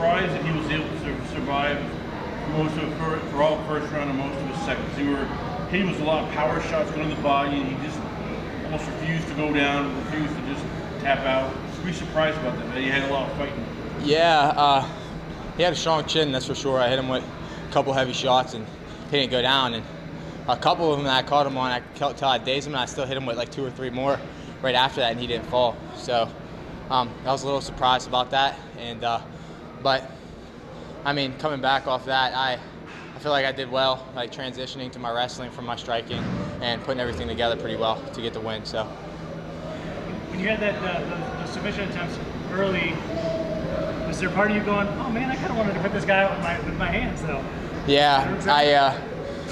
surprised that he was able to survive most of for all the first round and most of his seconds. He was a lot of power shots going to the body, and he just almost refused to go down, refused to just tap out. Pretty surprised about that, man. He had a lot of fighting. Yeah, he had a strong chin, that's for sure. I hit him with a couple heavy shots, and he didn't go down. And a couple of them that I caught him on, until I dazed him, and I still hit him with like 2 or 3 more right after that, and he didn't fall. So I was a little surprised about that. And but I mean, coming back off that, I feel like I did well, like transitioning to my wrestling from my striking and putting everything together pretty well to get the win. So when you had that the submission attempts early, was there part of you going, oh man, I kind of wanted to put this guy out with my hands though? Yeah,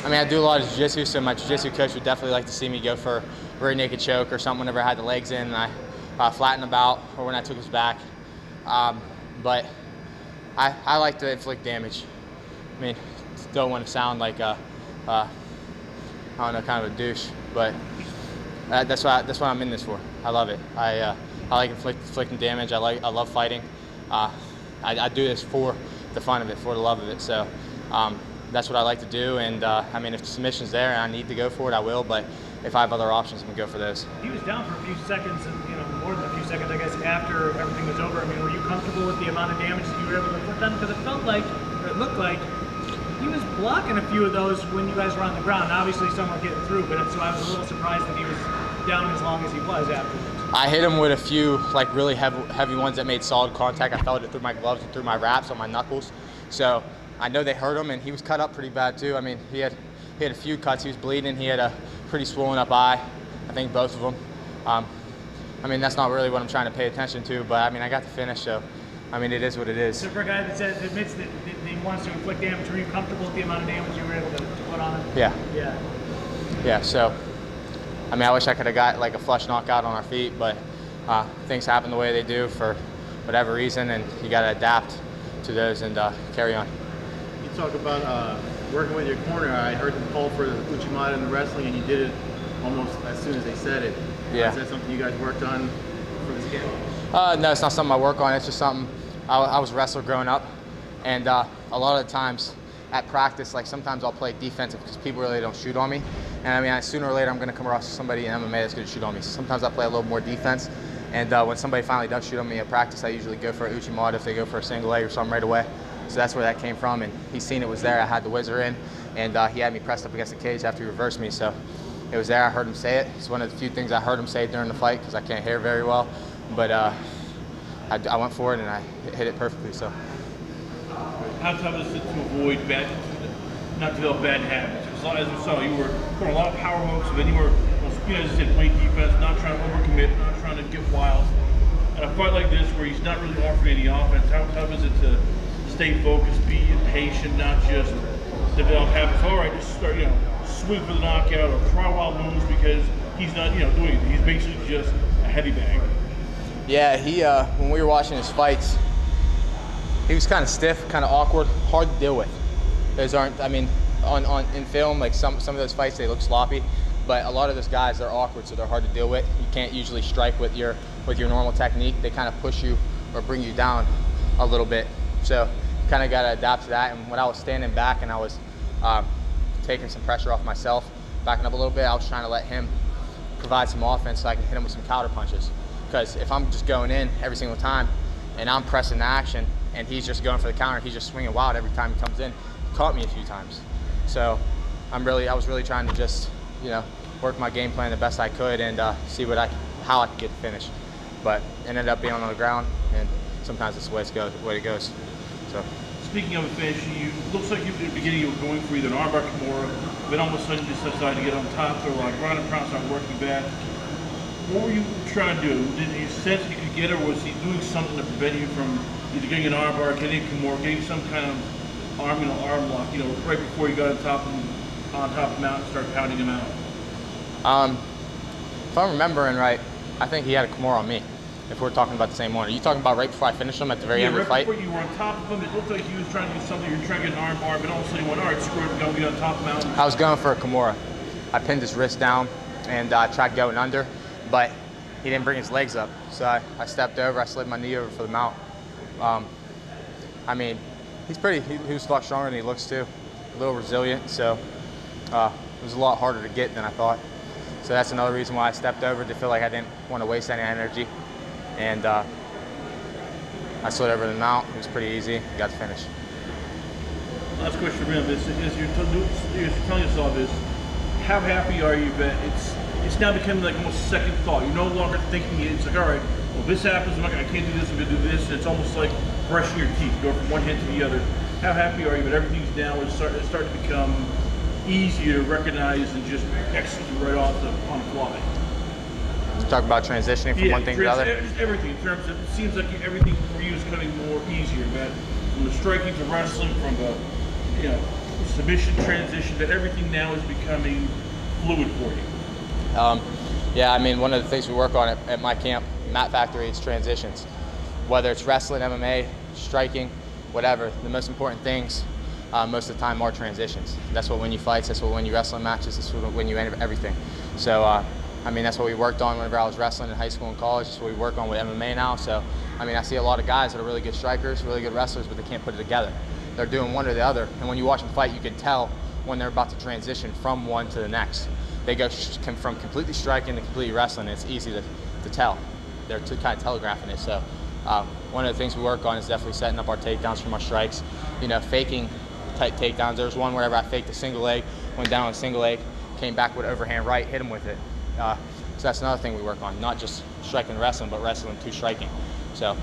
I mean, I do a lot of jiu-jitsu, so my jiu-jitsu coach would definitely like to see me go for a rear naked choke or something whenever I had the legs in and I flattened him out, or when I took his back. But I like to inflict damage. I mean, don't want to sound like I don't know, kind of a douche, but that's what I'm in this for. I love it. I like inflicting damage. I love fighting. I do this for the fun of it, for the love of it. So that's what I like to do. And I mean, if the submission's there and I need to go for it, I will. But if I have other options, I'm gonna go for those. He was down for a few seconds, and more than a few seconds, I guess, after everything was over. I mean, were you comfortable with the amount of damage that you were able to put on? Because it felt like, or it looked like, he was blocking a few of those when you guys were on the ground. Obviously, some were getting through, but so I was a little surprised that he was down as long as he was afterwards. I hit him with a few like really heavy ones that made solid contact. I felt it through my gloves and through my wraps on my knuckles. So I know they hurt him, and he was cut up pretty bad too. I mean, he had a few cuts. He was bleeding. He had a pretty swollen up eye. I think both of them. I mean, that's not really what I'm trying to pay attention to, but I mean, I got the finish, so I mean, it is what it is. So for a guy that admits that he wants to inflict damage, were you comfortable with the amount of damage you were able to put on him? Yeah. Yeah. Yeah. So, I mean, I wish I could have got like a flush knockout on our feet, but things happen the way they do for whatever reason, and you got to adapt to those and carry on. You talk about working with your corner. I heard them call for the Uchimata in the wrestling, and you did it almost as soon as they said it. Yeah. Is that something you guys worked on for this camp? No, it's not something I work on. It's just something I was a wrestler growing up, and a lot of the times at practice, like sometimes I'll play defensive because people really don't shoot on me. And I mean, sooner or later, I'm going to come across somebody in MMA that's going to shoot on me. So sometimes I play a little more defense. And when somebody finally does shoot on me at practice, I usually go for a Uchimata if they go for a single leg or something right away. So that's where that came from. And he seen it was there. I had the whizzer in, and he had me pressed up against the cage after he reversed me. So it was there. I heard him say it. It's one of the few things I heard him say during the fight because I can't hear very well. But I went for it and I hit it perfectly. So. How tough is it to avoid not develop bad habits? Because as we saw, you were throwing a lot of power hooks, but you were, as I said, playing defense, not trying to overcommit, not trying to get wild. And a fight like this, where he's not really offering any offense, how tough is it to stay focused, be patient, not just develop habits? All right, just start, swing for the knockout or try wild moves because he's not, doing it. He's basically just a heavy bag. Yeah, he when we were watching his fights, he was kind of stiff, kind of awkward, hard to deal with. Those aren't, I mean, in film, like some of those fights, they look sloppy, but a lot of those guys, they're awkward, so they're hard to deal with. You can't usually strike with your normal technique. They kind of push you or bring you down a little bit. So kind of got to adapt to that. And when I was standing back and I was taking some pressure off myself, backing up a little bit, I was trying to let him provide some offense so I can hit him with some counter punches. Because if I'm just going in every single time and I'm pressing the action and he's just going for the counter, he's just swinging wild every time he comes in. He caught me a few times. So I was really trying to just, work my game plan the best I could and see how I could get the finish. But it ended up being on the ground, and sometimes that's the way it goes. So. Speaking of a finish, looks like you, at the beginning, you were going for either an armbar Kimura, but all of a sudden you just decided to get on top, so like ground and pound's not working bad. What were you trying to do? Did he sense you could get it, or was he doing something to prevent you from either getting an armbar, getting a Kimura, getting some kind of arm lock, right before you got on top of the mountain and started pounding him out? If I'm remembering right, I think he had a Kimura on me. If we're talking about the same one, are you talking about right before I finished him at the very end of the fight? Right before you were on top of him, it looked like he was trying to do something. You were trying to get an arm bar, but all of a sudden you went, all right, screw it, we're going to get on top of the mountain. I was going for a Kimura. I pinned his wrist down and tried going under, but he didn't bring his legs up. So I stepped over, I slid my knee over for the mount. I mean, he was a lot stronger than he looks too, a little resilient, so it was a lot harder to get than I thought. So that's another reason why I stepped over, to feel like I didn't want to waste any energy. And I slid over the mount. It was pretty easy. Got to finish. Last question for him is you're telling yourself is, how happy are you that it's now becoming like almost second thought? You're no longer thinking it's like, all right, well this happens, I can't do this, I'm gonna do this. And it's almost like brushing your teeth, go from one hit to the other. How happy are you that everything's now starting to become easier to recognize and just execute right off on the fly? Talk about transitioning from one thing to the other. Just everything in terms of, it seems like everything for you is becoming more easier, man. From the striking to wrestling, from the submission transition, that everything now is becoming fluid for you. Yeah, I mean, one of the things we work on at my camp, Mat Factory, is transitions. Whether it's wrestling, MMA, striking, whatever, the most important things most of the time are transitions. That's what win you fights, that's what win you wrestling matches, that's what win you everything. So, I mean, that's what we worked on whenever I was wrestling in high school and college. That's what we work on with MMA now. So, I mean, I see a lot of guys that are really good strikers, really good wrestlers, but they can't put it together. They're doing one or the other. And when you watch them fight, you can tell when they're about to transition from one to the next. They go from completely striking to completely wrestling, and it's easy to tell. They're kind of telegraphing it. So, one of the things we work on is definitely setting up our takedowns from our strikes. Faking tight takedowns. There was one wherever I faked a single leg, went down with a single leg, came back with overhand right, hit him with it. So that's another thing we work on, not just striking and wrestling, but wrestling to striking. So